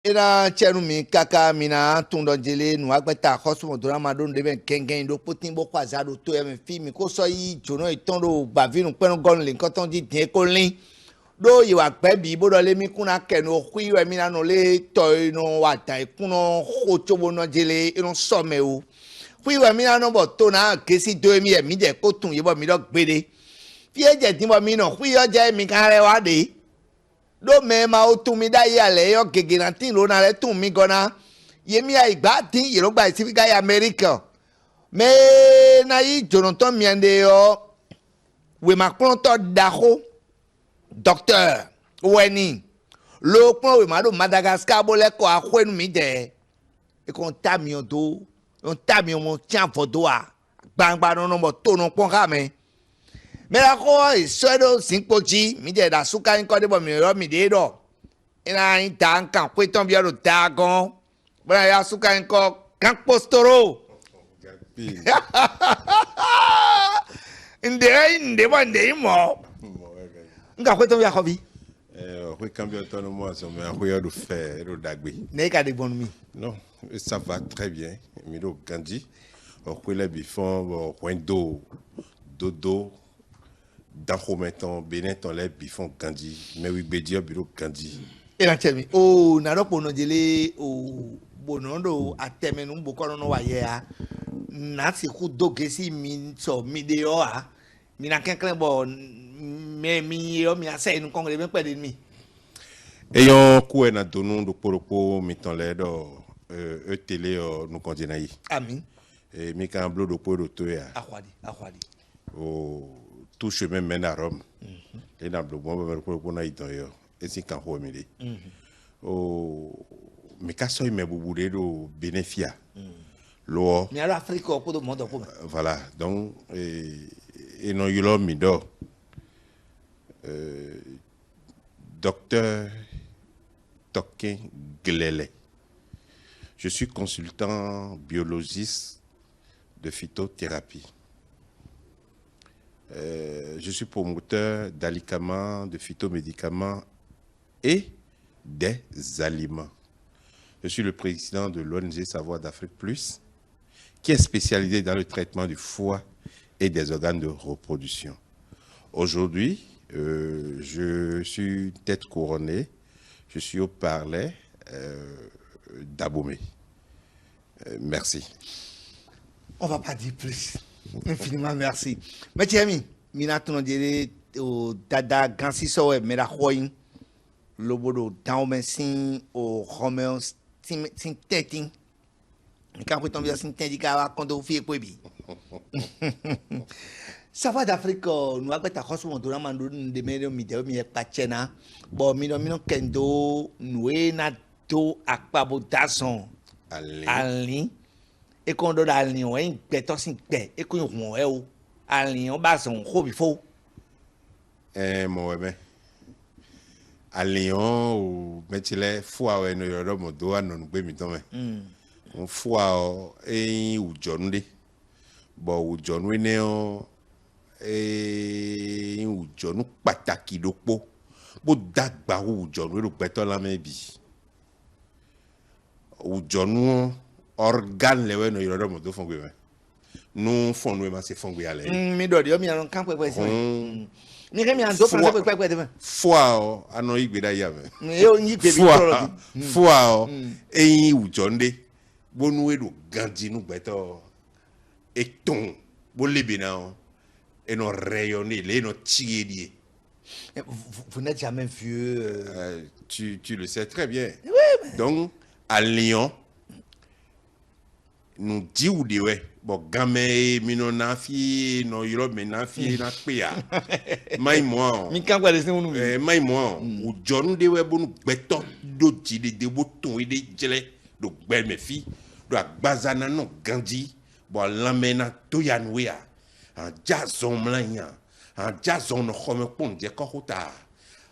ina chenu mi kaka mina tundo jele nu agbeta hospital do na do ndebe kengen do putin bo kwa za do to e fi mi ko so yi jono iton do bavinu penu gon le nkan ton di din ko lin do yi wa pe bi bo do le mi kuna kenu hui we mi na no le to ino wa ta ikuno ho chobo no jele ino so me o hui we mi na no bo to na kesi do mi e mi de ko tun yi bo mi do gbede fi eje tin bo mi no hui o je mi kan re wa de do me ma o tun mi da ya le yo gegerantin lo na le tun mi gona yemi a igba tin yero gba si ga America me na yi Jonathan miande yo we ma kon to daho docteur weni lo pon we ma do Madagascar bo le ko akwenu mi de e kon ta mi o do on ta mi o mo tian fodo a gbangba no mo to no pon ka me mera ko isodo sinpoji mi de da suka nko de bo mi ro mi de do ina inta nkan kwe ton bi ro ta gan bra ya suka nko kan postoro inde bo inde mo nka kwe ton bi akobi oui cambio ton moi so me akoya do faire do dagbe ne ka de bon mi non ça va très bien mi do gandi o kwele bi fon point d'eau dodo dans maintenant Bénin ton les bifon Gandhi mais oui Bédia bureau Gandhi et la chemi o na do pono jele o bonondo atemenu bokono no wa ye a na si ku dogesi mi so mi de o a mi na kenklen bo mi yo mi ase nu kongre me pede mi ayant ku na donu do poropo mi ton les do télé nous continue yi amin et mi kan blo do poro to ya akwadi o tout chemin mène à Rome. Et dans le bon pour na iton yo. Et si kan ho mi de. O me ka so me bubude do bénéficia. Lo. Mi ala Afrique ko do monde ko. Voilà. Donc et non yo mi do. Docteur Tokin Glele. Je suis consultant biologiste de phytothérapie. Je suis promoteur d'alicaments, de phytomédicaments et des aliments. Je suis le président de l'ONG Savoir d'Afrique Plus, qui est spécialisé dans le traitement du foie et des organes de reproduction. Aujourd'hui, je suis tête couronnée, je suis au Parler d'Abomey. Merci. On va pas dire plus. Infiniment merci. Mais Thierry, mina tono dire o dada gansi so e mera khoyin lobodo taomensin o romeo sin tetin. Quand vous tombez sin tendika wa kondo fi ekwebi. Savoir d'Afrique nous abeta khoso do na mando de medio mi de mi e pachena bo mi no kendo nuena do akpabo dason alin et qu'on donne à Lyon un péton sin paix et qu'on rond e à Lyon ba son ko bi fo mo we à Lyon ou metile fois we no yoro mo do anon gbe mi ton me on fois e u jonde bo u jonwe ne o e u jonu pataki dopo bo dagba u jonwe ro peton la me bi u jonu organe lewe no yoro mo do fongwe me nous fondwe ma se fongwe ale mi do dio mi an kan pepe si mi ke mi an do français pepe de foi ano igbe da ya me yo yi pe bi toro foi eyin ujonde bonu edo Gandhi nu gbeto eton bo lebe na et non rayonner les no tiedie. Vous n'êtes jamais vieux tu le sais très bien. Oui, mais... Donc à Lyon nous dit ou de ouais bon gamin mino na fi no yoro me na fi na pia mai mo mi kan kwa de sinu mi mai mo o jonu de we bonu gbeto do ti de boton e de jele do gbe me fi do agbazana no Gandhi bo lamena to yanwe a jazon mlanya a jazon no khome pon je ko hota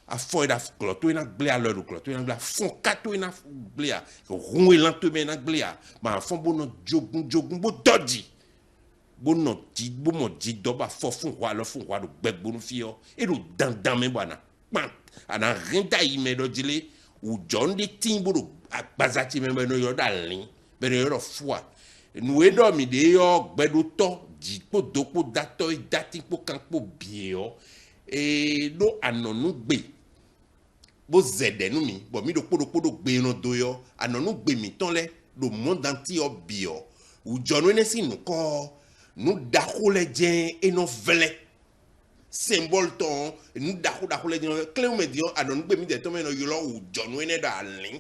a foi da cloto ina glea lo cloto ina glea fon kato ina glea ron elan to me na glea ma fon bono jogun bo dodi bono ti bo mo di do ba fo fun wa lo fun wa do gbegbo nu fi o e do dandan me bana pan ana rinda yi me do dile ou John de Timbo, à Bazati, même no yodalin, ben yo foi. Nous aidons mi de yo, bedoto, di po doko dato et dati po kanpo bio, et no anon nou be. Bo zede nou mi, bo mi do be no doyo, anon nou be mi ton le, do monde entier yo bio. Ou John wene si nou ko, nou dako le djen, et non vele. Symbole ton nous d'accord les gens clé ou médian à nous be mi de tomber no yolo ou John wene da alin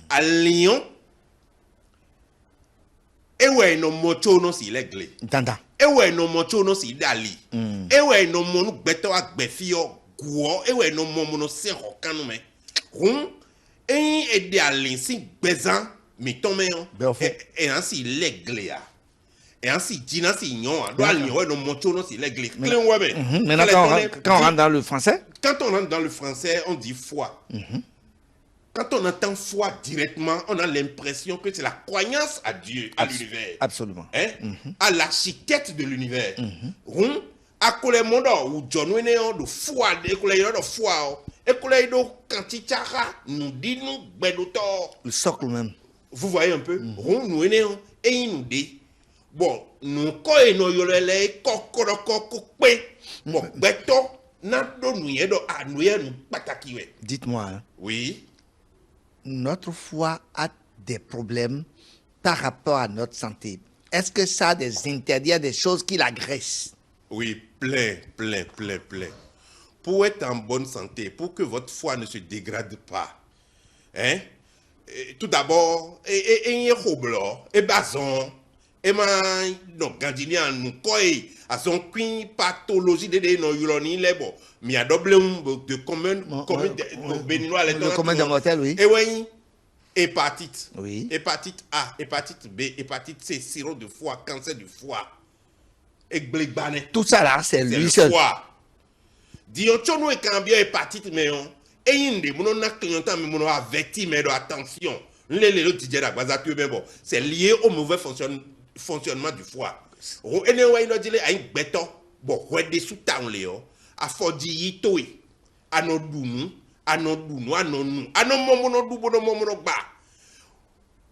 à Lyon e we no mocho no si legle tanda e we no mocho no si dali e we no mo nu gbeto agbe fi o guo e we no mo no se hokan me e de alin si gbezan mi tombe et ainsi legle ya. Et ainsi, Dina, si non, doit l'ignorer, nos motos, non, c'est l'église. Maintenant, quand on rentre dans le français? Quand on rentre dans le français, on dit foi. Quand on entend foi directement, on a l'impression que c'est la croyance à Dieu, à l'univers. Absolument. Hein? À l'architecte de l'univers. À quoi le monde, où John Wayne, de foi, de foi, et que de quantitara, nous dit nous, bedotor. Le socle même. Vous voyez un peu? Nous, et il nous dit. Bon, nous koy no yolele kokoroko pe. Bon, beto na do nuye do anuye nous pataki we. Dites-moi. Hein, oui. Notre foi a des problèmes par rapport à notre santé. Est-ce que ça a des interdits, des choses qui l'agressent? Oui, plein. Pour être en bonne santé, pour que votre foi ne se dégrade pas, hein? Tout d'abord, et bazon. Et non, Gandinian, nous koi, à son queen pathologie de no yuloni lebo. Mi a double de commune béninois, les le commun de mortel, oui. Et oui, hépatite. Oui. Hépatite A, hépatite B, hépatite C, sirop de foie, cancer du foie. Et blébane. Tout ça là, c'est lui seul. Dion chono e cambia hépatite, mais on. Et inde, mon na clientant, mais mon averti, mais attention. C'est lié au mauvais fonctionnement du foie. Et nous avons dit à un béton, bon, des sous-tans léo, à Fodi Yitoi, à nos dounu, à nos dounu, à nos nous, à nos momono ba.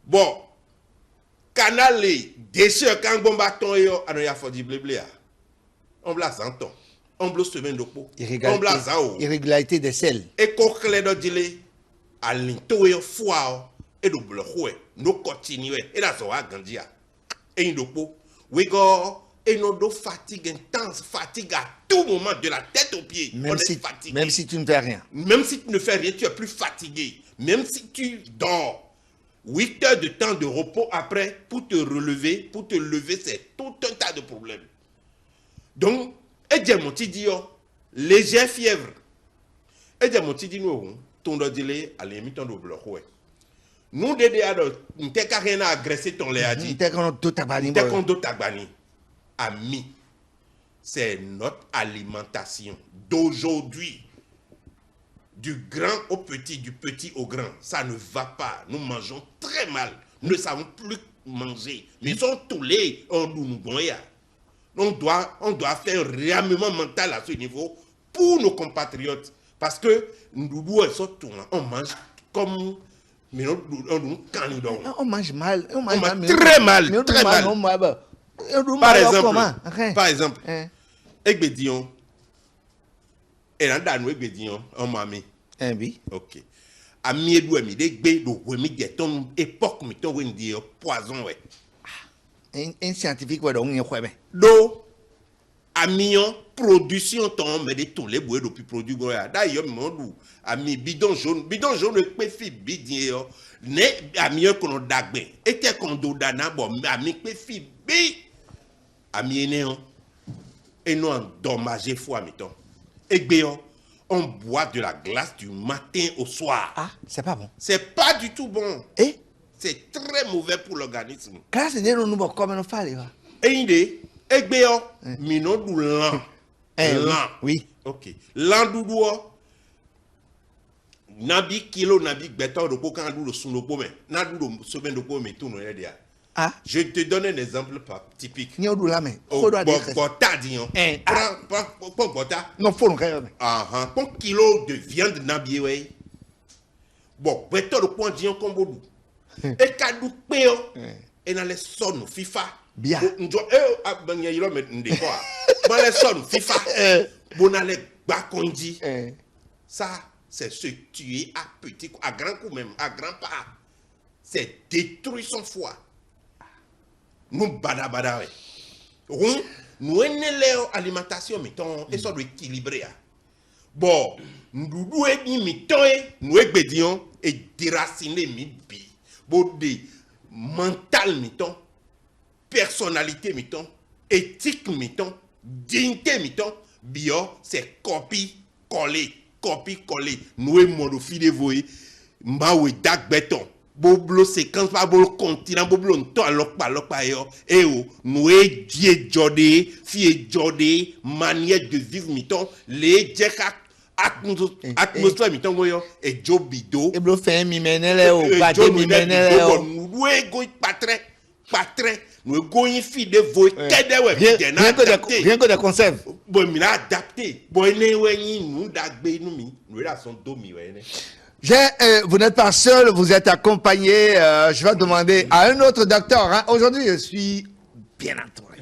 Bon, canal déchets quand bon bâton yo, à nos ya Fodi blébléa. On blase en ton, on blase semaine de peau, on blase en haut. Irrégularité des selles. Et coquelin de dile, à l'intoyo foie. Et double nous continuons et là ça va grandir et nous we go et nous do fatigue intense fatigue à tout moment de la tête aux pieds même si tu ne fais rien tu es plus fatigué même si tu dors 8 heures de temps de repos après pour te lever c'est tout un tas de problèmes donc et j'ai mon petit dit léger fièvre et j'ai mon petit dit nous ton do dile à limite on double nous dédé alors nous t'es rien à agresser ton lait a dit t'es qu'on tagbani ami c'est notre alimentation d'aujourd'hui du grand au petit du petit au grand ça ne va pas nous mangeons très mal nous ne savons plus manger nous sommes tous les on doit faire un réarmement mental à ce niveau pour nos compatriotes parce que nous on mange comme mais on mange mal. On mange très mal. Par exemple, Egbedion, et là, dans Egbedion, on m'a mis. Oui. Ok. A mi edou mi de gbe do wemi de ton époque mi ton wen di poison ouais. Un scientifique ouais donc y ben. Do amion production ton mais de tous les bois depuis produit goya. D'ailleurs mon ami bidon jaune pe fi bidien ne amion qu'on dagbe. Était qu'on do dana bon ami pe fi bi ami ne on et non endommagé foi mi ton. Egbeon on boit de la glace du matin au soir. Ah, c'est pas bon. C'est pas du tout bon. Et c'est très mauvais pour l'organisme. Glace de nous bon comme on fait là. Et idée, egbeon, mino du lan. Lan. Oui. OK. Lan doudou nabi kilo nabi beto do kan du sunu po mais na du do semaine de po mais tout no dia. Ah, je te donne un exemple typique. Ni odou la mais. Bota dion. Prends bota. Non faut non. Ah, un kilo de viande nabi we. bon beto le point dion kombodu e kadu peo e na le son FIFA bien njo abanya yilo me ndeko ba le son FIFA bona le bakonji ça c'est se tuer à petit coup à grand coup même à grand pas c'est détruire son foi nous bada nous enele alimentation mettons et ça doit équilibrer bon nous ni mettons nous egbedion et déraciner mi bi bon de mental mettons personnalité mettons éthique mettons dignité mettons bio c'est copie coller nous modofi de voyer mbawe dak beton boblo séquence pas bol continent boblo nto alokpa yo e o nous die jodé fie jodé manière de vivre miton les jeka atmosphère miton goyo e jobido e blo fait mi menele o bade mi menele o nous go patre nous go fi de voyer kede we rien que des conserves bon mi adapté bon ne we nous dagbe nous mi nous la son domi we ne. Vous n'êtes pas seul, vous êtes accompagné. Je vais demander à un autre docteur. Hein. Aujourd'hui, je suis bien entouré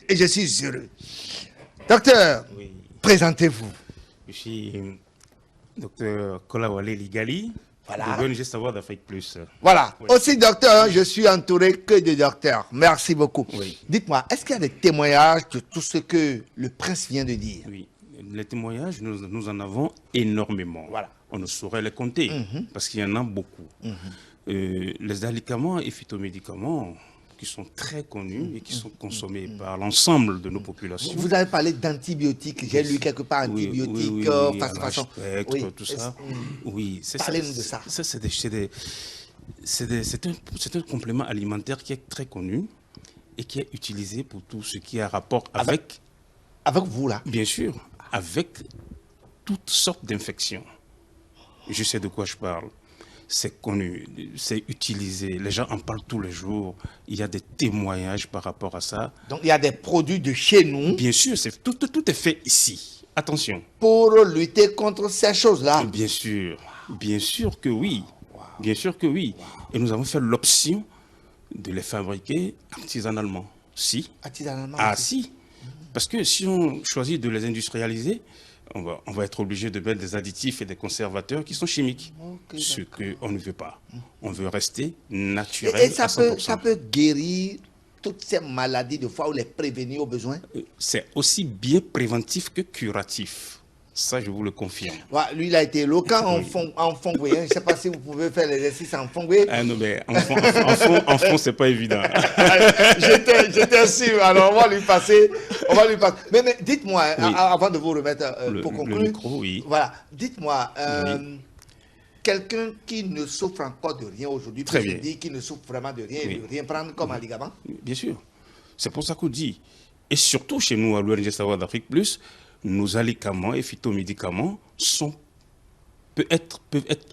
et je suis heureux. Docteur, oui. Présentez-vous. Je suis docteur Kolawale Ligali. Voilà. De l'ONG Savoir d'Afrique Plus. Voilà. Oui. Aussi, docteur, je suis entouré que de docteurs. Merci beaucoup. Oui. Dites-moi, est-ce qu'il y a des témoignages de tout ce que le prince vient de dire? Oui. Les témoignages, nous en avons énormément. Voilà. On ne saurait les compter parce qu'il y en a beaucoup. Les alicaments et phytomédicaments qui sont très connus et qui sont consommés par l'ensemble de nos populations. Vous avez parlé d'antibiotiques, j'ai lu quelque part antibiotiques, façon. Oui, tout ça. Oui, parlez-nous de ça. C'est un complément alimentaire qui est très connu et qui est utilisé pour tout ce qui a rapport avec... Avec vous, là? Bien sûr, avec toutes sortes d'infections. Je sais de quoi je parle. C'est connu, c'est utilisé. Les gens en parlent tous les jours. Il y a des témoignages par rapport à ça. Donc, il y a des produits de chez nous. Bien sûr, tout est fait ici. Attention. Pour lutter contre ces choses-là. Bien sûr que oui. Bien sûr que oui. Et nous avons fait l'option de les fabriquer artisanalement. Si. Artisanalement. Ah, si. Parce que si on choisit de les industrialiser, on va être obligé de mettre des additifs et des conservateurs qui sont chimiques. Okay, ce qu'on ne veut pas. On veut rester naturel. Et ça peut guérir toutes ces maladies de fois ou les prévenir au besoin? C'est aussi bien préventif que curatif. Ça, je vous le confirme. Ouais, lui, il a été éloquent en fond. Je ne sais pas si vous pouvez faire l'exercice en fond. Ah non, mais en fond, c'est pas évident. J'étais sûr. Alors, on va lui passer. Mais dites-moi, oui. Avant de vous remettre pour conclure. Le micro, oui. Voilà. Dites-moi, quelqu'un qui ne souffre encore de rien aujourd'hui, très bien, dit qu'il ne souffre vraiment de rien, il ne veut rien prendre comme un ligament? Bien sûr. C'est pour ça qu'on dit. Et surtout chez nous, à l'ONG Savoir d'Afrique Plus, nos alicaments et phytomédicaments peuvent être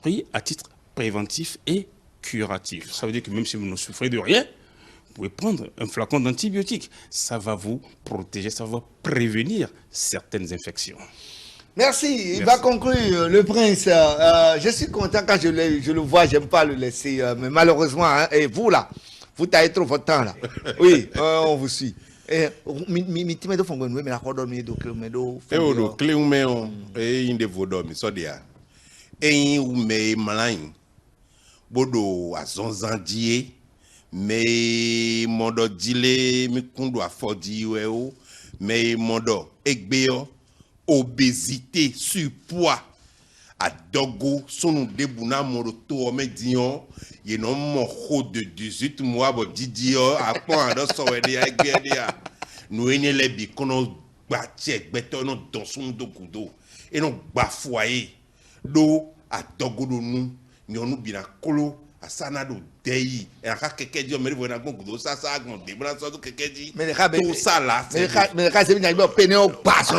pris à titre préventif et curatif. Ça veut dire que même si vous ne souffrez de rien, vous pouvez prendre un flacon d'antibiotiques. Ça va vous protéger, ça va prévenir certaines infections. Merci. Il va conclure, le prince. Je suis content quand je le vois, j'aime pas le laisser. Mais malheureusement, hein, et vous là, vous taillez trop votre temps là. Oui, on vous suit. Mi time do fongo nwe me la kodo mi do kle me do fongo do kle ume on inde vodo mi so dia ume malain bodo azonzandie me modo dile mi kundo afodi we o me modo egbeyo obésité surpoids adogo sonu debuna moroto o me dion ye non mon de 18 mois bo didio apon ado so we dia egbedia nous ene le bi kono gbatie gbeto no don sun do kudo e no gba foyer do adogo do nu nyonu bi na kolo asana do deyi e aka keke di o meri bo na gbon kudo sasa agbon de bra so do keke di tout ça là mais c'est bien il peine o passe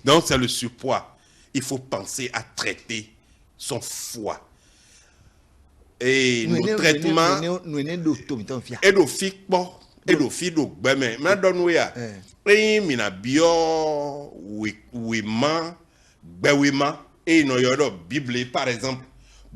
donc c'est le surpoids. Il faut penser à traiter son foie. Et nos traitements... Et nos filles, et nos filles, mais maintenant, et mina bio, oui, et no yoro Bible, par exemple,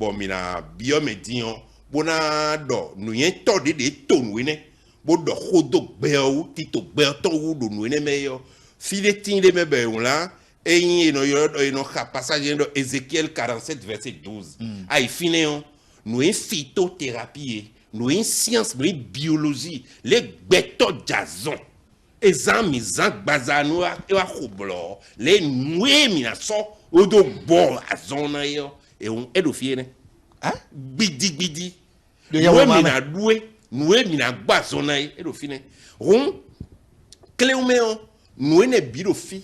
bon mina biomédion bona do nous y to de ton wine bo do khodo gbeo tito gbeo to wu do nous ne meyo filetin de mebe là et no yo no passage de Ézéchiel 47 verset 12 ay finéon nous y phytothérapie nous y science nous y biologie les gbeto jason ezami zan bazano e wa khoblo les noué mina so odo bo azona yo et on edo fiene Hein? Bidi. De Nous Yahweh mina doué, nous mina gbazona edo fiene. Ron cléoméon, nous ne birofi.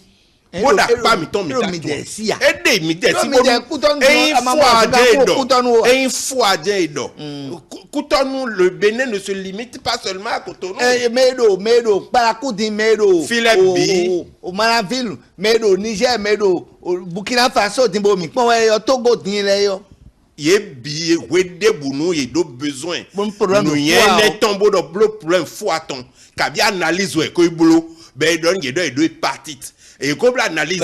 Boda pa mi ton mi ta. Ede mi de si une fois d'edo. Cotonou le Bénin ne se limite pas seulement à Cotonou. Medo, Parakoudi, Medo. Philippe au Maraville, Medo, Niger, Medo, Burkina Faso, Timbomi, Togo, Nileyo. Ye bi wede bounou ye do besoin. Nous y a un tombeau de problème foi ton. Kabi analyse ouais ko ibolo. Ben don ye do partit. Et comme l'analyse,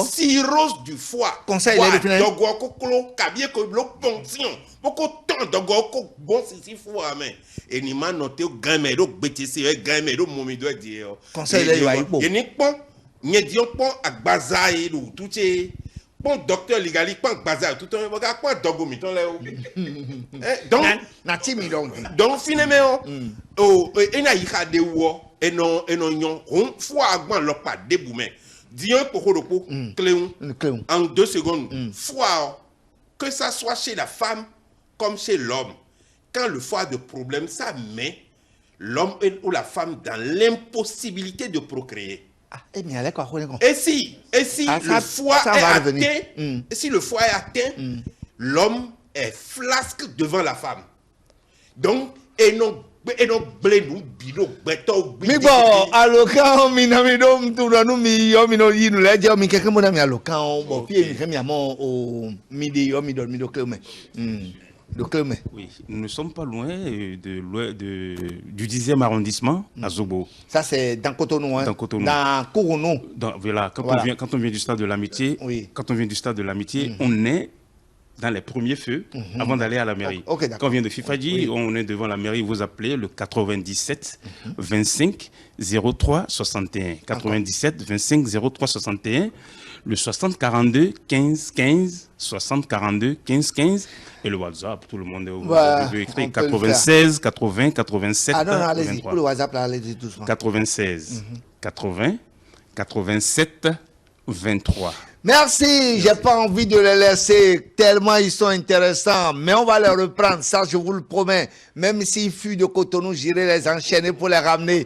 cirrhose du foie. Conseil les définir. Dogo kokolo kabi ko ibolo ponction. Beaucoup temps dogo ko bon si foie mais. Et ni man noté gamin do betisi gamin do momi do dire. Conseil les yoipo. Ye ni pon, ni dion pon agbaza e do tout est bon docteur Ligali pas bazar tout un regarde pas dogo miton là donc na timi donc finalement ena yika de wo eno nyon on fois agban lo pa deboumen dion kokoropo cléon en 2 secondes fois que ça soit chez la femme comme chez l'homme quand le foie de problème ça met l'homme ou la femme dans l'impossibilité de procréer. Et si le foie est atteint, si le foie est atteint, l'homme est flasque devant la femme. Donc, et non blé nous bidon beto. Mi bon, alokan mi na mi dom tu na nu mi yo mi no yi nu le je mi keke mo na mi alokan bo fi mi ke mi amo o mi de yo mi do kleme. Oui, nous ne sommes pas loin du 10e arrondissement à Zobo. Ça c'est dans Cotonou, hein? Dans Cotonou. Dans Kourounou. Voilà, quand on vient du stade de l'amitié, on est dans les premiers feux avant d'aller à la mairie. Quand on vient de Fifadji, on est devant la mairie, vous appelez le 97 25 03 61. 97 25 03 61. Le 60 42 15 15, 60 42 15 15 et le WhatsApp, tout le monde est écrit 96 80 87 ah non, allez-y, pour le WhatsApp là, allez-y doucement. 96 80 87 23. Merci, j'ai pas envie de les laisser tellement ils sont intéressants, mais on va les reprendre, ça je vous le promets. Même s'ils fuient de Cotonou, j'irai les enchaîner pour les ramener.